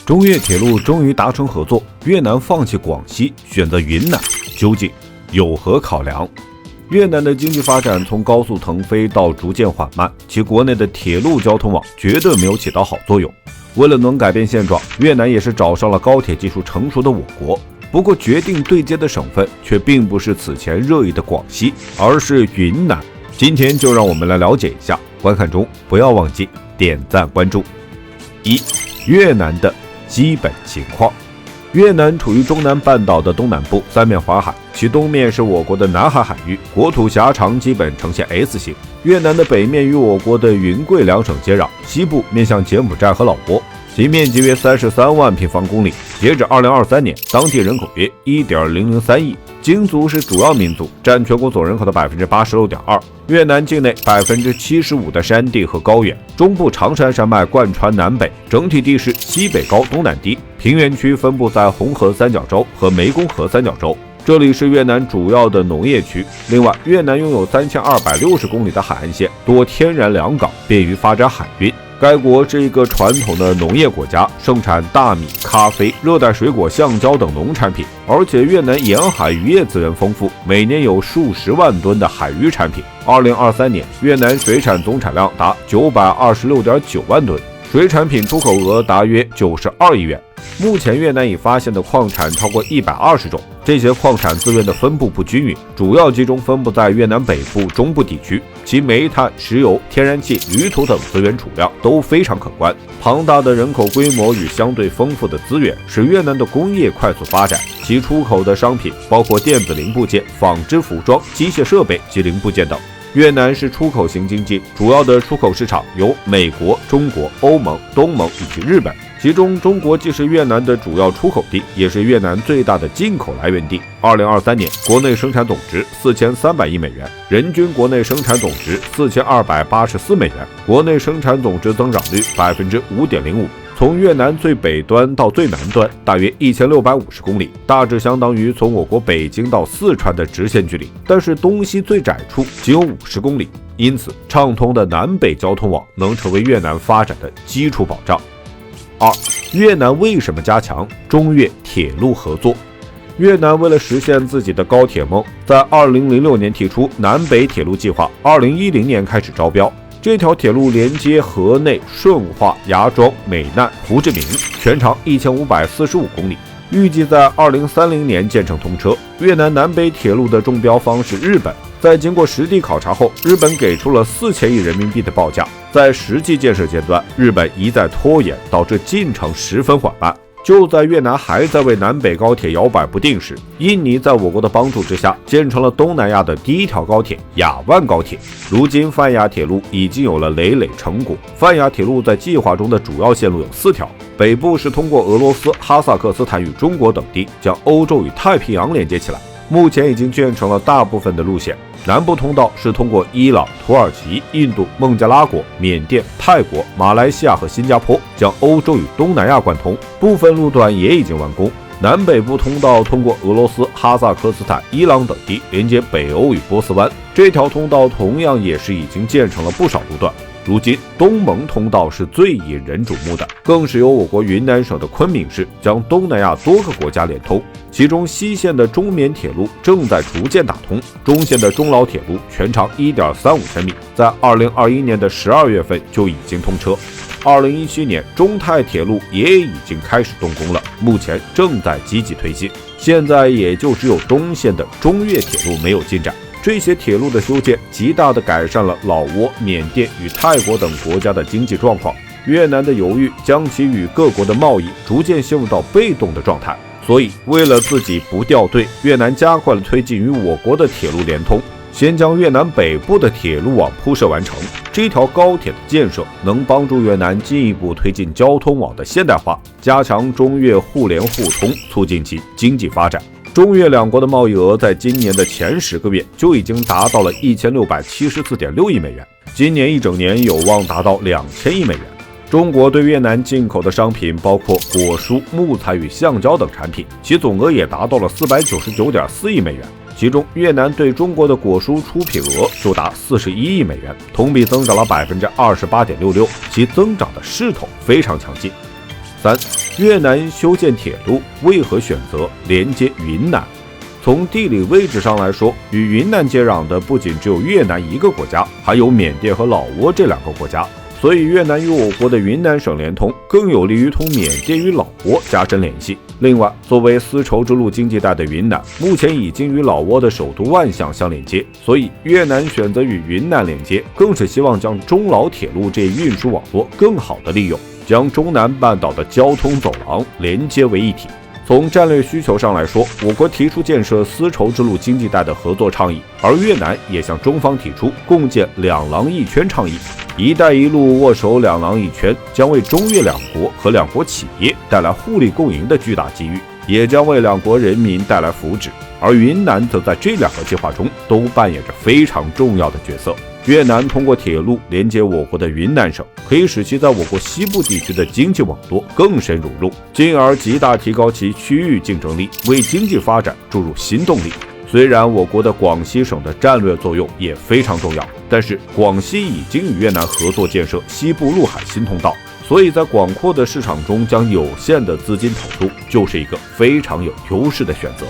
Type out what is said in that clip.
中越铁路终于达成合作，越南放弃广西，选择云南，究竟有何考量？越南的经济发展从高速腾飞到逐渐缓慢，其国内的铁路交通网绝对没有起到好作用。为了能改变现状，越南也是找上了高铁技术成熟的我国。不过，决定对接的省份却并不是此前热议的广西，而是云南。今天就让我们来了解一下，观看中不要忘记点赞关注。1. 越南的基本情况。越南处于中南半岛的东南部，三面环海，其东面是我国的南海海域，国土狭长，基本呈现 S 型。越南的北面与我国的云贵两省接壤，西部面向柬埔寨和老挝，其面积约33万平方公里。截止2023年，当地人口约 1.003 亿，京族是主要民族，占全国总人口的 86.2%。越南境内 75% 的山地和高原，中部长山山脉贯穿南北，整体地势西北高东南低，平原区分布在红河三角洲和湄公河三角洲。这里是越南主要的农业区。另外，越南拥有3260公里的海岸线，多天然良港，便于发展海运。该国是一个传统的农业国家，盛产大米、咖啡、热带水果、橡胶等农产品，而且越南沿海渔业资源丰富，每年有数十万吨的海渔产品。2023年，越南水产总产量达926.9万吨，水产品出口额达约92亿元。目前越南已发现的矿产超过120种，这些矿产资源的分布不均匀，主要集中分布在越南北部、中部地区，其煤炭、石油、天然气、铝土等资源储量都非常可观。庞大的人口规模与相对丰富的资源，使越南的工业快速发展，其出口的商品包括电子零部件、纺织服装、机械设备及零部件等。越南是出口型经济，主要的出口市场有美国、中国、欧盟、东盟以及日本。其中，中国既是越南的主要出口地，也是越南最大的进口来源地。2023年，国内生产总值4300亿美元，人均国内生产总值4284美元，国内生产总值增长率 5.05%。从越南最北端到最南端大约1650公里，大致相当于从我国北京到四川的直线距离，但是东西最窄处仅有50公里，因此畅通的南北交通网能成为越南发展的基础保障。2. 越南为什么加强中越铁路合作？越南为了实现自己的高铁梦，在2006年提出南北铁路计划，2010年开始招标。这条铁路连接河内、顺化、芽庄、美难、胡志明，全长1545公里，预计在2030年建成通车。越南南北铁路的中标方是日本，在经过实地考察后，日本给出了4000亿人民币的报价。在实际建设阶段，日本一再拖延，导致进程十分缓慢。就在越南还在为南北高铁摇摆不定时，印尼在我国的帮助之下，建成了东南亚的第一条高铁雅万高铁。如今泛亚铁路已经有了累累成果。泛亚铁路在计划中的主要线路有4条，北部是通过俄罗斯、哈萨克斯坦与中国等地，将欧洲与太平洋连接起来，目前已经建成了大部分的路线。南部通道是通过伊朗、土耳其、印度、孟加拉国、缅甸、泰国、马来西亚和新加坡，将欧洲与东南亚贯通，部分路段也已经完工。南北部通道通过俄罗斯、哈萨克斯坦、伊朗等地，连接北欧与波斯湾。这条通道同样也是已经建成了不少路段。如今东盟通道是最引人瞩目的，更是由我国云南省的昆明市将东南亚多个国家连通，其中西线的中缅铁路正在逐渐打通，中线的中老铁路全长 1.35千米，在2021年的12月份就已经通车。2017年中泰铁路也已经开始动工了，目前正在积极推进，现在也就只有东线的中越铁路没有进展。这些铁路的修建极大地改善了老挝、缅甸与泰国等国家的经济状况。越南的犹豫将其与各国的贸易逐渐陷入到被动的状态，所以为了自己不掉队，越南加快了推进与我国的铁路联通，先将越南北部的铁路网铺设完成。这条高铁的建设能帮助越南进一步推进交通网的现代化，加强中越互联互通，促进其经济发展。中越两国的贸易额在今年的前10个月就已经达到了1674.6亿美元，今年一整年有望达到2000亿美元。中国对越南进口的商品包括果蔬、木材与橡胶等产品，其总额也达到了499.4亿美元。其中，越南对中国的果蔬出品额就达41亿美元，同比增长了28.66%，其增长的势头非常强劲。3. 越南修建铁路为何选择连接云南？从地理位置上来说，与云南接壤的不仅只有越南一个国家，还有缅甸和老挝这2个国家。所以越南与我国的云南省连通，更有利于同缅甸与老挝加深联系。另外，作为丝绸之路经济带的云南，目前已经与老挝的首都万象相连接，所以越南选择与云南连接，更是希望将中老铁路这一运输网络更好的利用，将中南半岛的交通走廊连接为一体。从战略需求上来说，我国提出建设丝绸之路经济带的合作倡议，而越南也向中方提出共建两廊一圈倡议。一带一路握手两廊一圈，将为中越两国和两国企业带来互利共赢的巨大机遇，也将为两国人民带来福祉。而云南则在这2个计划中都扮演着非常重要的角色。越南通过铁路连接我国的云南省，可以使其在我国西部地区的经济网络更深融入，进而极大提高其区域竞争力，为经济发展注入新动力。虽然我国的广西省的战略作用也非常重要，但是广西已经与越南合作建设西部陆海新通道，所以在广阔的市场中将有限的资金投入，就是一个非常有优势的选择。